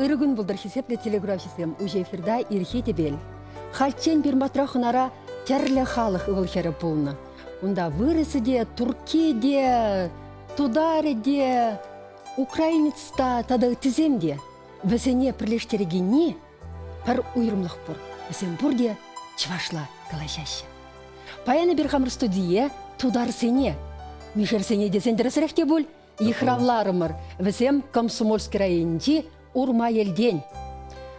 Иргün булдыр хисепле телеграфисем уже эфирда ирхете бел. Хальчен bir матрахынара терле халық ывылхері пулны. Унда вырысы де, турки де, тударе де, украинецта тада тізем де. Весене прилештерегені пар уйрымлық бұр. Весен бұр де чывашла калашашы. Паяны бір хамыр студие тудар сене. Мишер сене десендересіректе бұл. Ихравларымыр. Весем Комсомольский районде урма елден.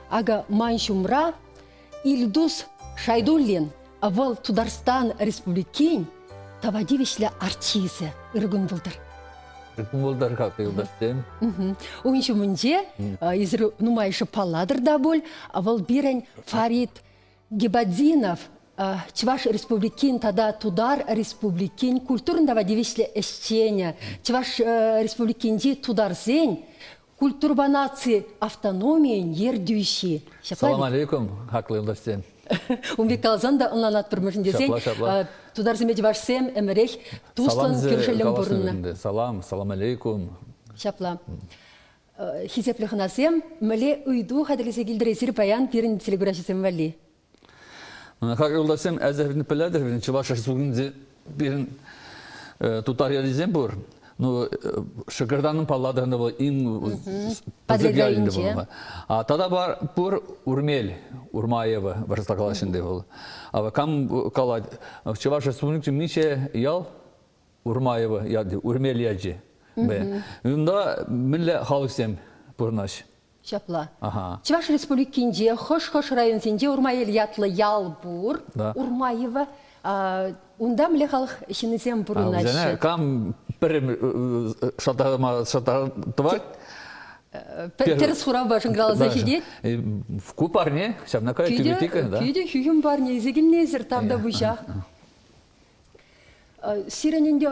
Ага маншумра Ильдус Шайдуллин авал Тударстан республикин тавадивишле артисі ыргын бұлдыр. Ыргын бұлдыр қақы ұлдастым. Ойыншы мүнде изірі нумайшы паладыр да бұл, авал бірін Фарид Гебадзинов Чуваш республикин тада Тудар республикин культурында вадивишле эшченя. Чуваш республикинде Тударзен культурбанации автономиен ердюши. Салам алейкум, хақлы ұлдастым. Умбек Талзанда онланат бірмішін десен, Тударземеде вашсем әмірек туслан көршелім бұрынна. Салам алейкум. Шапла. Хизеплі қынасем, мүле ұйду қаділесе келдіресір баян перін телегурашысым вәлі. Хақлы ұлдастым, әзірін піләдір, Чуваш республикинде бірін тутар елізем бұр. Шықырданын палладығында бұл ең пызық елінде бұл. Тада бар бұр Урмел, Урмаева, Барысла қалашында бұл. Кам қалад, Чуваш республикинде мише ял Урмаева, Урмел елжі. Үнда мүлі халық сем бұрнаш. Шапла. Чуваш республикинде, хош-хош районсенде Урмаел ятлы ял бұр, Урмаева, Унда мүлі халық ішінізем бұрнашы. Кам бірім шатағытывар? Теріс құрау башын қыралы зәшеде? Күп бар не? Шабнақай түгетекі? Күйде хүйім бар не? Зегілнезір табда бұшақ. Сиренінде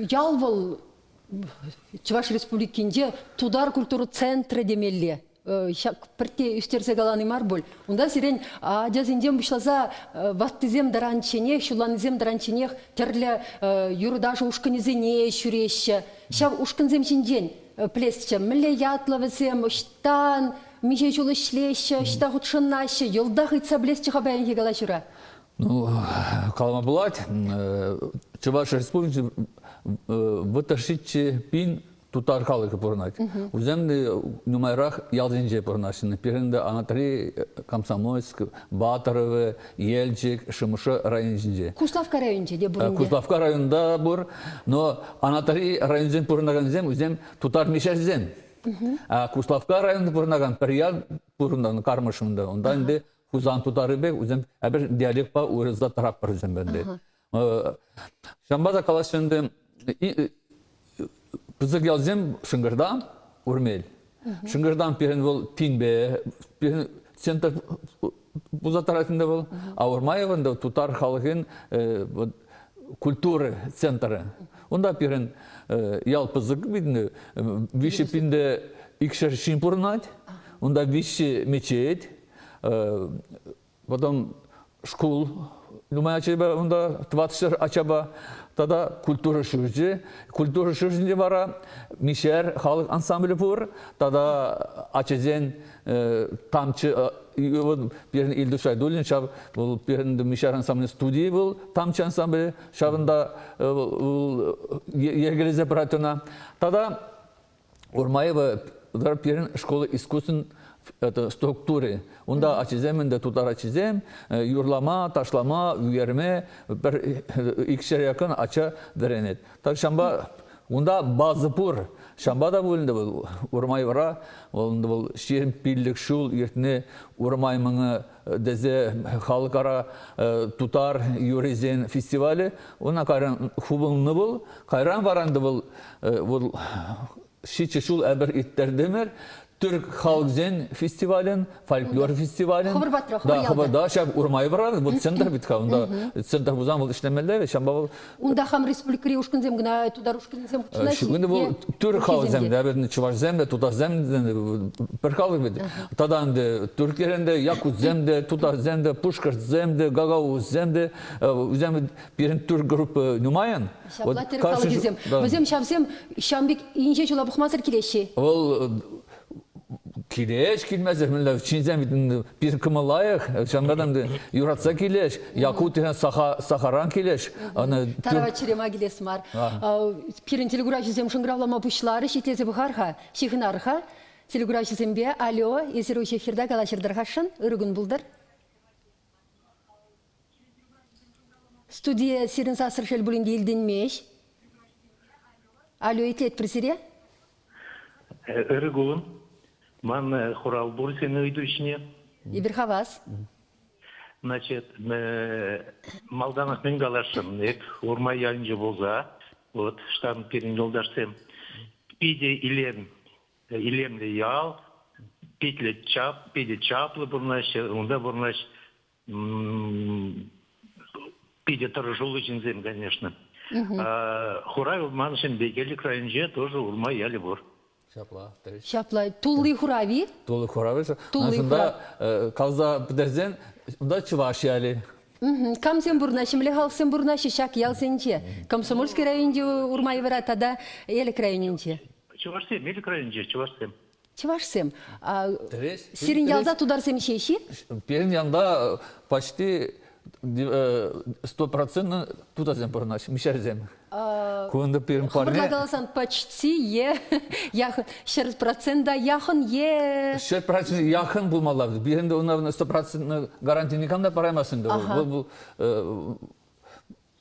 ялвыл Чуваш республикинде Тудар культуру центры демелі. Пірте үстерсе қаланы мар бол. Онда сирен ажазінден бұшлаза ваттызем даранчене, шуланызем даранчене терлі юрдажы ұшқынызене шүреші. Шав ұшқынзем жінден плесчі. Мүлі ятлавызем, ұштан, меже жолы шлеші, ұшта ғұтшыннашы, елдақ ұйтса блесчі қабайынге қала жүра. Қалама бұлад, Чуваш республикасы вытащить пин Тутар халықы бұрнат. Үземді нумайрақ ялденже бұрнашыны. Перінде Анатолий Комсомольск, Батыровы, Елчик, Шымышы районжінде. Куславка районжы де бұрынде? Куславка районда бұр. Но Анатолий районжен бұрынаған зем, үзем Тутар мешер зем. Куславка районда бұрынаған Периял бұрындан кармышында. Онда енді Кузан Тутары бек, үзем әбір диалект ба ұрызда тарап бір үзем бәнде. Шамбаза қаласында Пызык ялзем Шыңғырдан, Урмел. Шыңғырдан перін бұл Тинбе, центр бұза таратында бұл. А Урмаевында Тутар халығын культуры центры. Онда перін ял пызык бейді, виші пінде икшер шимпурнат, онда виші мечет, потом школ, думаю, ачаба, онда 20 ачаба, Тада культура шүржі. Культура шүржінде бара Мишер халық ансамблі бұр. Тада ачезен тамчы, берін Илдус Шайдуллин, шаб берін Мишер ансамблі студии бұл, тамчы ансамблі, шабында ергелезе бұратына. Тада Урмаева берін школы искусств структуры. Онда ачиземінде Тутар ачизем, юрлама, ташлама, үйерме, бір икшер якын ача дәренет. Так шамба, онда базы бұр. Шамба да бөлінді бұл Урмай вара, бұл шерім пиллік шул, ертіне Урмай мыңы дезе халықара Тутар юрезен фестивалі. Ona кайран хубылны бұл, кайран варанды бұл шичі шул әбір иттер Türk Halkzen Festivalen, Folklor Festivalen. Xabar batıraq, xabar yaldı. Da şab Urmay var, bu center bitka. Onda center buzan bu işlemeler ve şamba. Onda ham Respublikari uşkınzem gına, Tudar uşkınzem kutuna. Şimdi bu Türk Halkzen, da Çuvaş zemde, Tudar zemde, bir halk bedi. Tadan da Türklerinde Yakut zemde, Tudar zemde, Puşkar zemde, Gagavuz zemde, zemde bir Türk grubu numayan. Şabla Türk Halkzem. Bizim şavsem Şambik ince yola buxmasır kileşi. Килеш килмez милля чинзем bir kımalayık şangadan yuratsa kileş Yakutiyan Saharan kileş ana Тарава черема келесім ар. Пирин телегура жезем шыңгравлама пушлары шитезе бұхарха, шихынарха. Телегура жезембе, алло, есеру шефирда калашырдырхашын, ұрығын бұлдыр. Студия сирин сасыр шел бұлінде елден меш. Алло, етлет пресере? Ырыгулын. Ман хурал бурсен үйді ішіне. Иберхавас. Значит, малданах мен галашым, урмай ялынжы болса, вот, штан перін жолдашсем, пиде илемді ял, пиде чаплы бұрнаш, онда бұрнаш, пиде тұржулы жінзем, конечно. Хурай маншын бегелі крайынже тоже урмай ялы бұр. Шапла, тулы хурави? Tolu Koravi. Tulu Aslında kalza pederzen da Çuvaşiyali. Камсен бурнашим, лехалсен бурнаши, шак ялсенче. Комсомольский районде урмай вера, тогда еле крайоненче. Чувашсем, или крайынже, чувашсем. Чевашсем. Сирин ялда тударсем шеши? Перин yanında почти 100% tutacağım burnaş, mişerzem. Kunda перин парне. Предлагаласан почти е, 6% да яхын е. 6% yakın bulmalıdır. Birinde onların 100% garantini kan da paramasın da.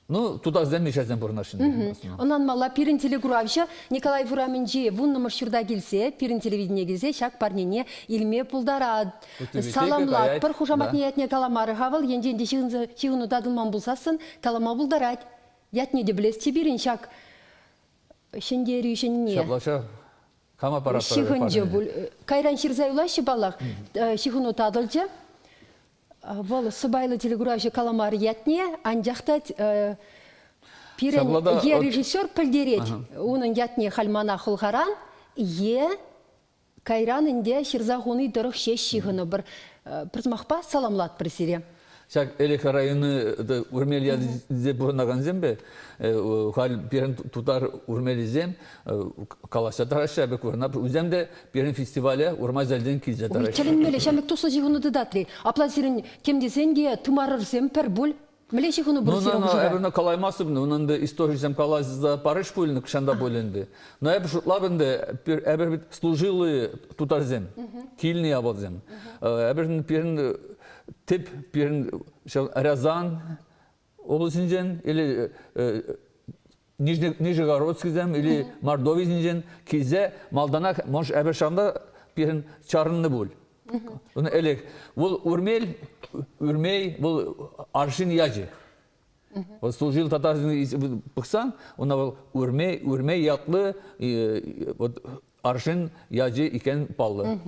Ну, tutacağım mişerzem burnaşın. Ondan malla Пирин телегуравща Николай Фураменджи вунны маршрутда келсе, Пирин телевидение келсе, шак парнене илме пулдарад. Саламлат, пыр хужамат ниятне каламары хавал, енденде шигыны дадылман булсасын, калама булдарад. Ятне де білес Тибирин шак шендері шенне. Шаплаша, кама пара Шигынжы бұл. Кайран ширзаюлашы балақ, шигыны тадылжы. Бұл сыбайлы телегуравща каламары ятне, анжақта Пирин е режиссер пілдерет. Оның ятне хальмана хулхаран, е кайран инде ширзағуны дұрық шеш шигыны бір призмақпа саламлат бір сире. Şak Elek rayonu Urmeliya diye burnagan zembe, hal birin tutar Urmelizem, kalaşa taraşa bek urna. Uzemde birin festivale Urmazelden kilze taraşa. Kelinmeli, şamek tosa jigunu dıdatri. Apla sirin kem desenge tumarır semper bul. Mele jigunu bul sirin No, bujuga. ebruna kalaymazdı. Onun da istorijzem kalaşda Parиж pulnik şanda bölendi. No eb şutlabında eber bit slujili tutarzem, kilni yabalzem. Eberin birin tip birin Rязан областинжен или Нижегородскизем или Мордовизинжен кизе малданак может эбешамда бирин чарынны бул. Оны элек бул Урмей бул аршин яжы. Вот служил татарзын быксан, она бул Урмей ятлы вот аршин яжы икен паллы.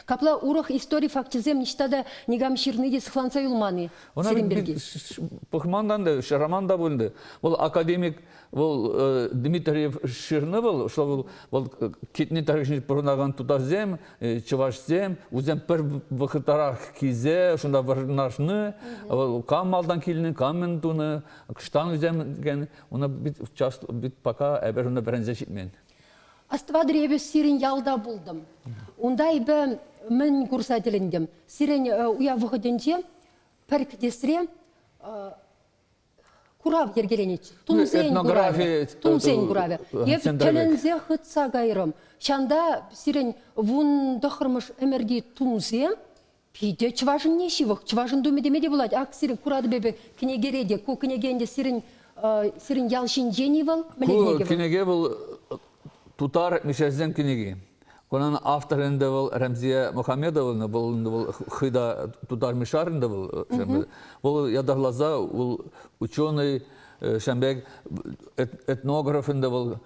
Капла урах истории фактизем ничтада нигам ширныде сыхланса юлманы. Она пахмандан да, шараман да болды. Ол академик, ол Дмитриев ширны был, что ол кетне тарихшин пұрнаған тутарзем, чывашзем, узем пір вақытарах кизе, шында варнашны, ол кам малдан келінің, камен туны, кыштан үзем ген, она бит пока әбер оны бірінзе шитмен. Аствадыр ебе сирен ялда булдым. Ундай бе мен курсателіндем. Сирен уя выходенде пәркдесре курав ергеленеч. Тунсен кураве. Тунсен кураве. Еп телензе хытса гайрым. Шанда сирен вун дохырмыш эмерди тунсен. Пиде чважын нешивық. Чважын думедемеде болады. Ак сирен курады бебе кінегереде. Ку кінегенде сирен ялшин женивал. Кінеге был Tutar Mişerzem kiniги. Konanın avtorunda был Рамзия Мухамедовна, был хыда Tutar Mişarında был. Был ядарлаза, был ученый Шамбек этнографында был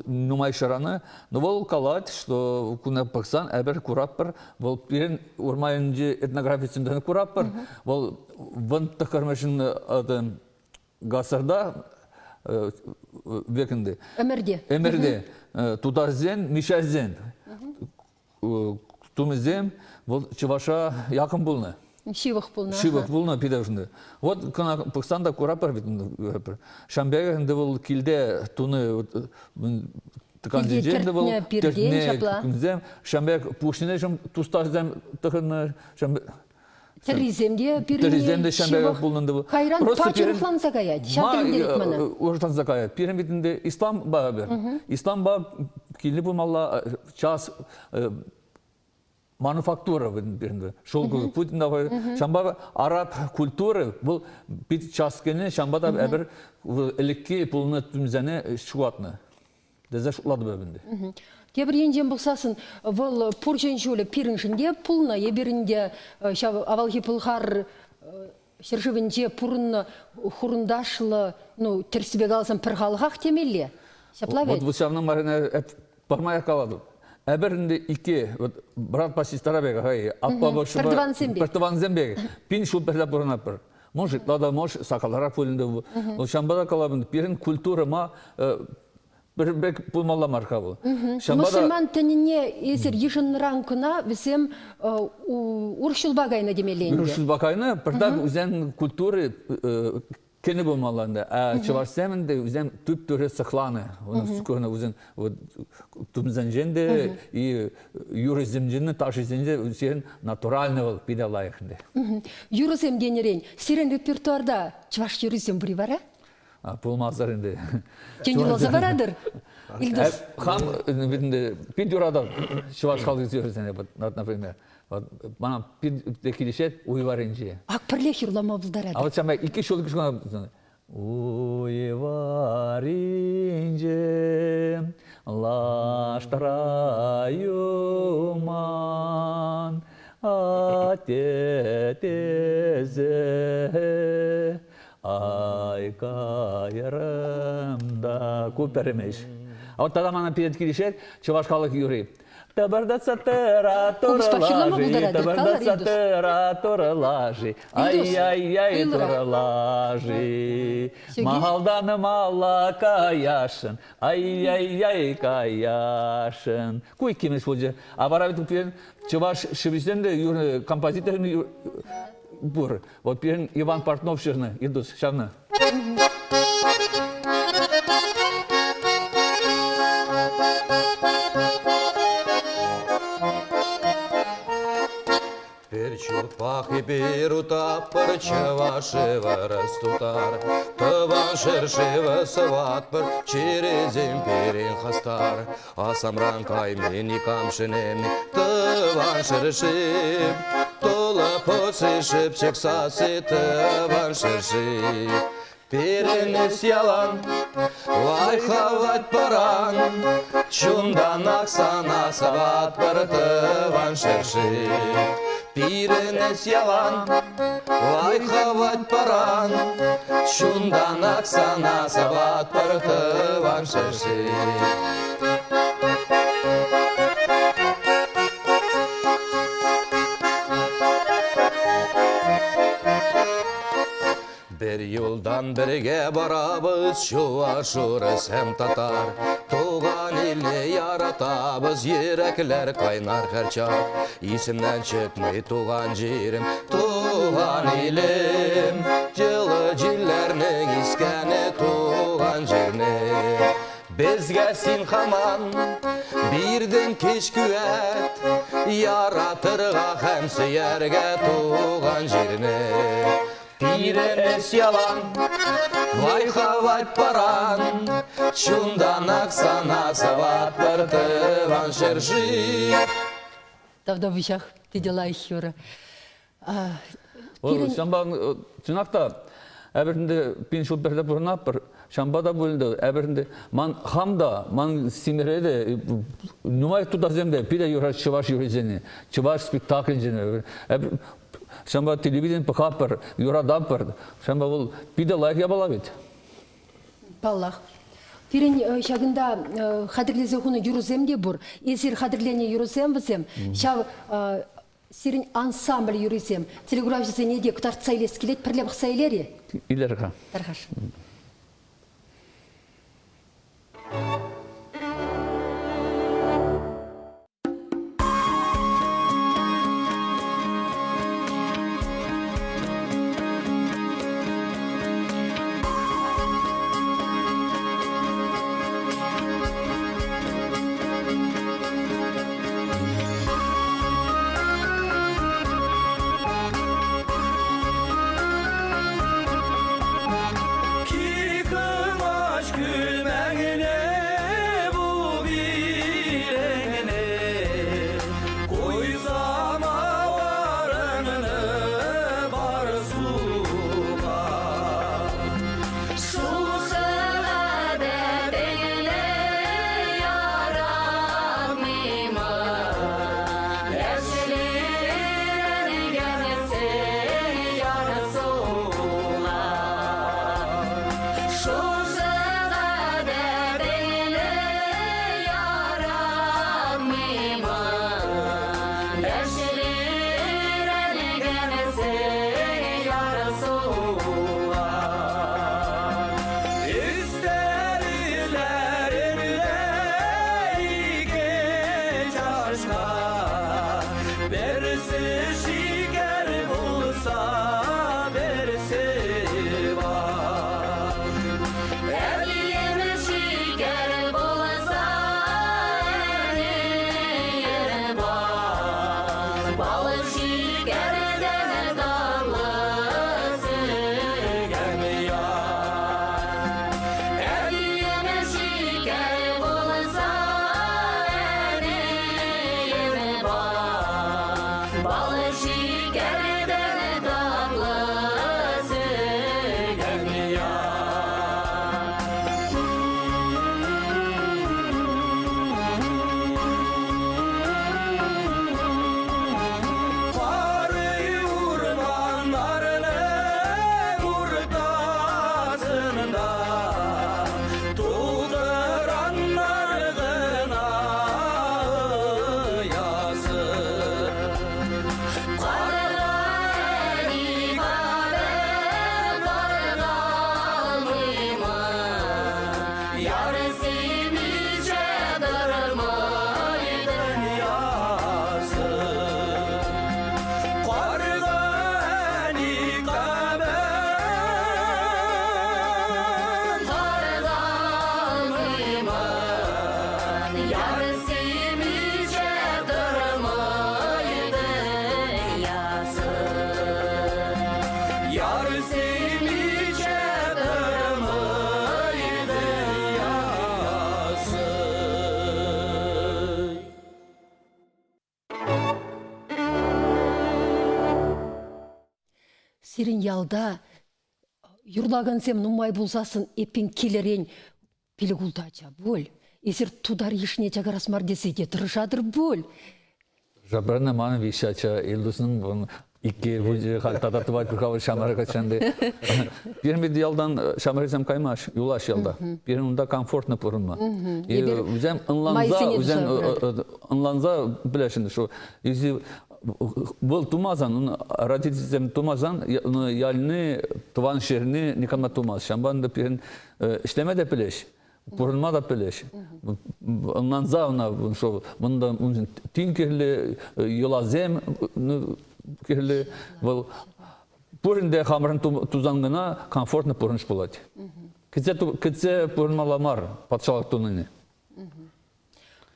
Нумай Шараны. Но был калат, что куна паксан эбер кураппар, был пирен урмайынжы этнографисында кураппар, был ван такармашын гасырда векінде. Эмерде. Tutarzen, Mişerzen. Tumizem, Çıvaş'a yakın bulna. Şivak bulna pidevşinde. Вот kana Pakistan'da kurapar bitin. Şambiya'nda bul kilde tunu Тыкан Пирге жемде был, кертне пирген шапла. күнзем, шамбек пушине жем тустазем тыгын шамбек. Тереземде Тереземде шамбек булнынды бұл. Хайран пачырықланса каят. Шалтырын дерек мана. Ортанса каят. Пирен битінде ислам ба бер. Ислам ба килі бұл малла час мануфактура биринде. Шол Путинда кой шамба араб культуры бұл бит час кене шамбада әбір элекке пулны түмзәне шуатны. Дезе шулады бәбінде. Тебір енжен бұқсасын, бұл пұржен жөлі пиріншінде пұлна, ебірінде авалхи пұлғар шыршывінде пұрынны хұрындашылы, терсібек алсын пірғалғақ темелі. Шапла Вот бәд? бұл шамның марына пармай ақалады. Әбірінде ике, брат пасистара бега, аппа башыба... Піртіван зембеге. Пин шул пірді бұрына пір. Может, лада, может, сақалара пөлінде бұл. Шамбада қалабында пирін культура ма... Bir bulmalı marka bu. Müslüman tenine eser yışınıran kına bizim Urşul Bagayna demeliydi. Urşul Bagayna, pırtak üzen kulturu kene bulmalıında. Çıvarsam da üzen tüp türü sıklanı. Onu sıkıhına üzen tümzen jende, yurizm jende, taşı jende üzen naturalne ol bir de layıkında. Yurizm deniren, siren repertuarda çıvaş yurizm biri var ha? Bulmazlar indi. Kendi olsa baradır. İldos. Ham bir durada şuvaş halkı izliyoruz yani, например. Bana bir dekilişet uyvarınca. Akparlı hırlama buldaradı. Ama sen ben iki şoluk şuna uyvarınca laştırayuman ateteze ay kayarımda kupermiş. Ama tada bana bir etkilişer, çıvaş kalık yürüyüp. Tabarda satıra toralaji, tabarda satıra toralaji, ay ay ay toralaji. Mahaldanım Allah kayaşın, ay ay ay kayaşın. Kuy kimiz hoca? Avara bir çıvaş şivizden de kompozitörünü bur. Вот пирен Иван Портнов шырны, идус, шавны. Перчупах и берута, парчавашева растутар, Таван шершева саватпар, через империн хастар, А самран каймени камшенеми, Таван шершев, Тола поцы шепчек сасы, Таван шершев. Перенес ялан, вайхавать паран, Чундан аксана сават пар, Таван шершев. Перенес ялан, вайхавать паран, Чундан аксана сават пар, Таван шершев. Bir yoldan birge barabız, şu aşurız hem tatar. Tuğan ili yaratabız, yürekler kaynar her çağ. İsimden çıkmay tuğan cirim, tuğan ilim. Cılı cillerinin iskeni tuğan cirni. Bizge sin haman, birden keşküet, yaratırga hem siyerge tuğan cirini. Pirenes yalan, vayhavat paran, Çundan aksana savat pırtıvan şerşi. Davda bıçak, dedela işiyor. Şamba çınakta, əbirinde bin şul berde burnap bir, şambada bölündü, əbirinde man hamda, man simirede, numay tutazemde, bir de yurar çıvaş yürüyeceğini, çıvaş spektaklencini, Şamba televizyon pakapır, yura dapır. Şamba bul bir de like yapalabit. Pallah. Pirin şagında hadirleze hunu yürüzemde bur. Esir hadirlene yürüzem vizem. Şav sirin ansambl yürüzem. Telegrafisi ne diye kutar tsayles kilet perle baksayleri. İlerika. Tarhaş. Сирин ялда юрлаган сем нумай булсасын эпин келерен пилигулдача боль. Эсер тудар ешне чагарас мардесеге тырышадыр боль. Жабрана ман вишача Илдусның икки вуджи халтата тувай куркавы шамары качанды. Бирмед ялдан шамарызам каймаш, юлаш ялда. Бирин унда комфортно порынма. И үзем ынланза билешин шо. Изи был тумазан, родителям тумазан, ялны туван шерни никамна тумаз. Шамбанда пирин иштеме де билеш. Порынма да билеш. Ынланза уна шо. Мында тинкерле юлазем керле был порынде хамрын тузангына комфортно порынш болады. Китсе порынмаламар патшалық туныны.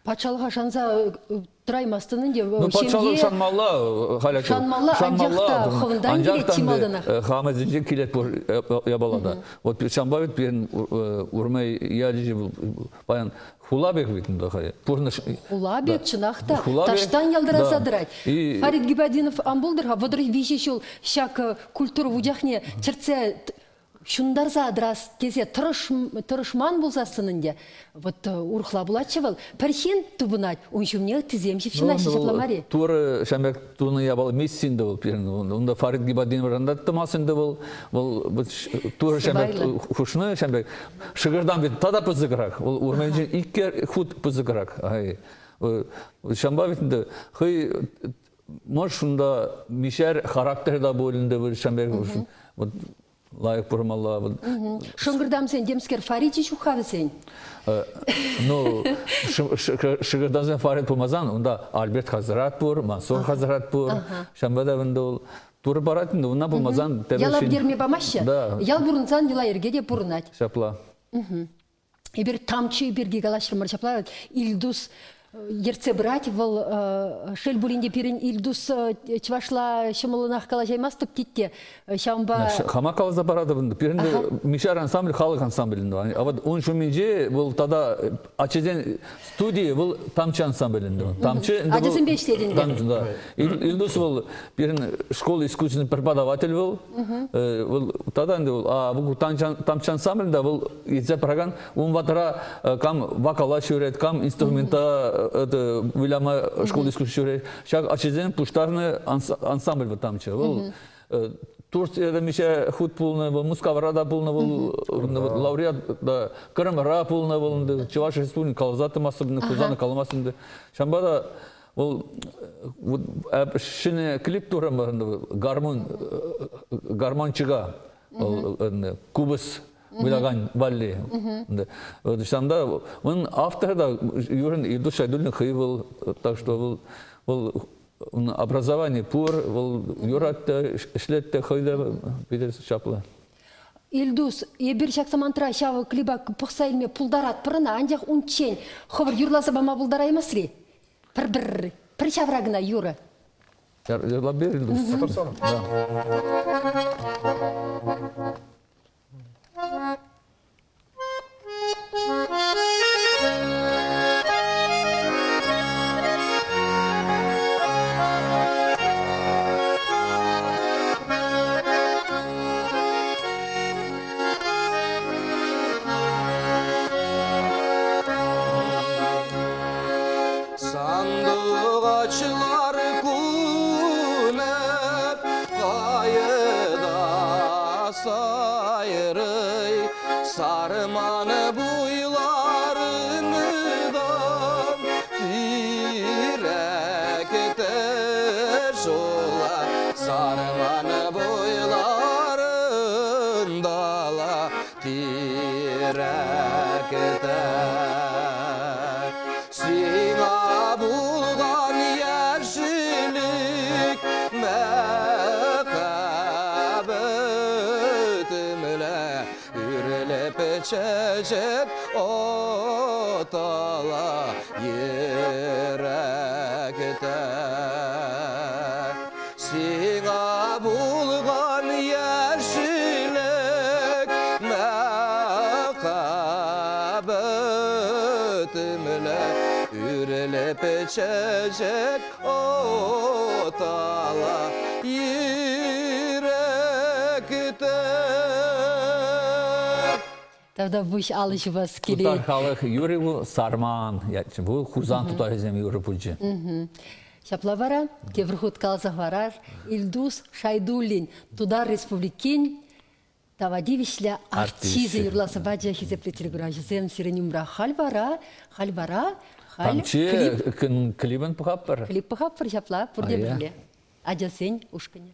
Патшалыға шанса траймастының де патшалық шанмалла халяку. Шанмалла анжақта ховындан келет тималдана. Хамазинже келет ябалада. Вот шанбавит пирин урмай ялижи баян хулабек битінде хая. Хулабек чынақта таштан ялдыраса дырать. Фарид Гибадинов амбулдырға водры вишешул шак культура вудяхне черце шундарса адрас кесе тұрышман болса сынынде. Вот урхла булачевал. Перхин тубынать, он шумне тіземші фшина шешепламари. Туры шамбек туны ябал мессинде был пирин. Онда Фарид Гибадинов рандатты масынды был. Туры шамбек хушны шамбек. Шыгырдан бит тада пызыгырак. Ол урменжин иккер худ пызыгырак. Шамба битінде хый может шунда мишер характерда бөлінді бір шамбек. Лайық бұрмалла. Шыңғырдам сен демскер Фарид шухавы сен? Ну, шыңғырдам сен Фарид бұмазан, онда Альберт Хазарат бұр, Мансур Хазарат бұр, шамбада бұнда ол туры баратынды, онда бұмазан. Яла берме бамашы? Ял бұрынсан ела ергеде бұрынат. Шапла. Ебір тамчы бірге галашырмар шапла, Илдус ерце брать, вол шел булинде пирин Илдус чвашла шымылынақ кала жаймастып кетте. Шамба... Хама калаза барады бұнды. Пиринде мишар ансамбль, халық ансамблінде. А вот он шуминже был тогда ачеден студии был тамчы ансамблінде. Адесын бештедінде. Илдус был пирин школы искусственный преподаватель был. Тогда был тамчы ансамблінде был идзе проган. Он ватыра кам вокала шүрет, кам инструмента виляма школы искусственный. Шак ачеден пуштарный ансамбль был тамчы. Турцияда мише худ пулны, Мускаварада пулны, лауреат Крымра пулны, Чуваш республика калазаты масыбны, Кузаны каламасынды. Шамбада шине клип туры гармончыга, кубыс вилаган балли. Шамда он авторы да Юрин Илдус Шайдулин хый был, так что был образование пур, юратты, шлетті, хойда, бедерсі шапла. Илдус, ебір шақсамантыра шавы клиба пұқса елме пұлдарат пұрына, андяқ ұнчен, ховыр юрласы бама пұлдара емасли? Бір шаврагына юры. Ярла бер, Илдус. Sa чечек отала еректе. Сиңа булган яшілік мәқабетімлі үрелеп чечек отала еректе. Тавда буш алыш вас келе. Тутар халық юрі бұл сарман. Бұл хузан тутар езем юрі бұлжы. Шаплавара, кеврхут калзахварар, Ильдус Шайдуллин, туда республикин, тавадивишля артизы юрласа баджа хизеплетили гражем сиренюмра хальвара, Тамче клибен пухаппар. клип пахаппар шапла, пурдебрле. Аджасень ушканя.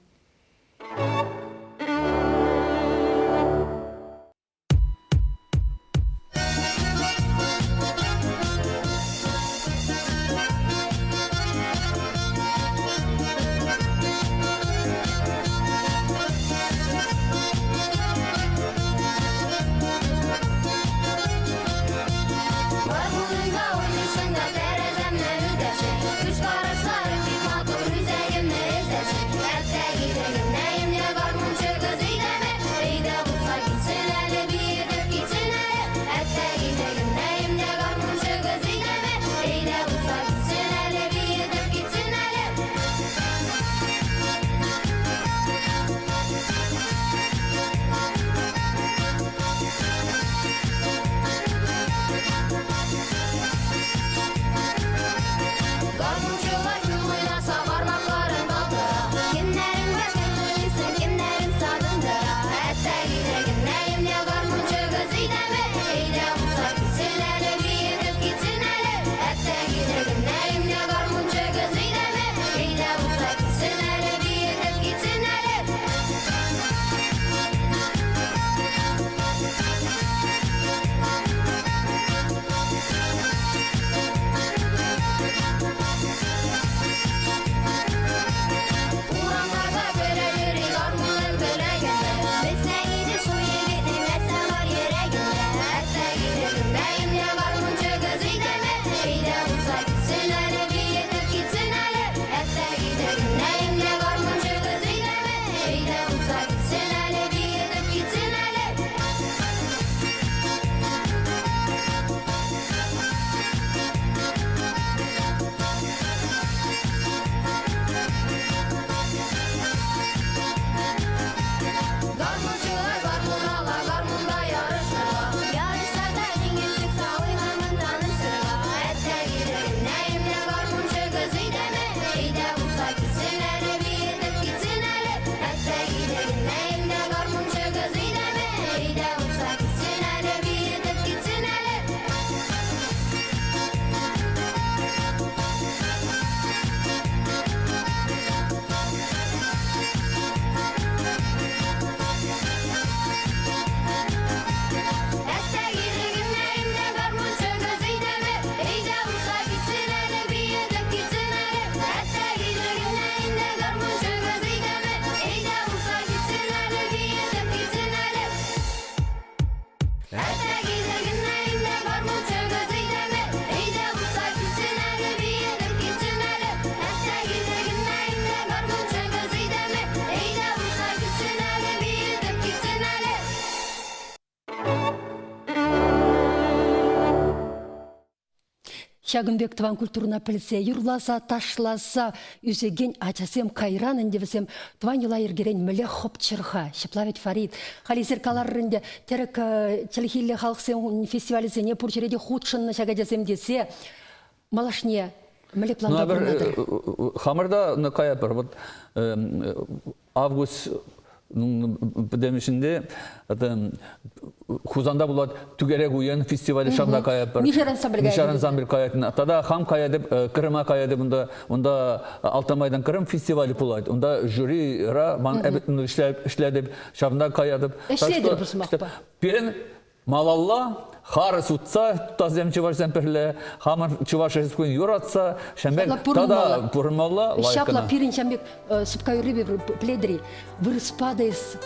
Шагынбек тван культурна пілсе, юрласа, ташласа, үзеген ачасем кайран індевесем, тван юла ергерен мілі хопчырға, шыплавет Фарид. Хализер каларрынде терек челхилле халқсен фестивалізене пұрчереде худшынны шагадесем десе, малашне мілі планда бұрнадыр. Хамырда каяпыр, вот август демешінде хузанда булат түгерек уен фестиваль шамда каяпыр. Мишар ансамбль каятын. Тада хам каядып, Крыма каяды онда Алтамайдан Крым фестивалі булат. Онда жюрира ман әбітін ішләдіп, шамда каядып. Эшледір бұсымақпа. Перен малалла, хары сутса, тазем чывашсен перле, хамар чываш эскуин юратса, шамбек тада пурмалла лайкана. Шапла пирин шамбек субкайрыбе пледри, вырыспадайс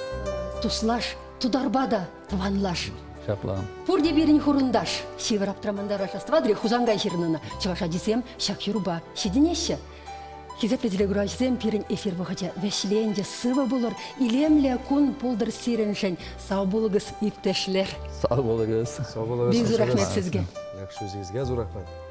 туслаш, тударбада тванлаш. Шапла. Пурде берін хурундаш. Север аптрамандар ашаствадри хузанга жирнына. Чываша десем, шак юруба. Шеденеші. Хизеплетілі күрашсем пирін эфир вғача вәшленде сывы болыр. Илемле күн полдыр сиреншен. Сау болығыз иптешлер. Sağ olun. Sağ olun. Бек зор рахмет сізге. Яқшы өзіңізге зор рахмет.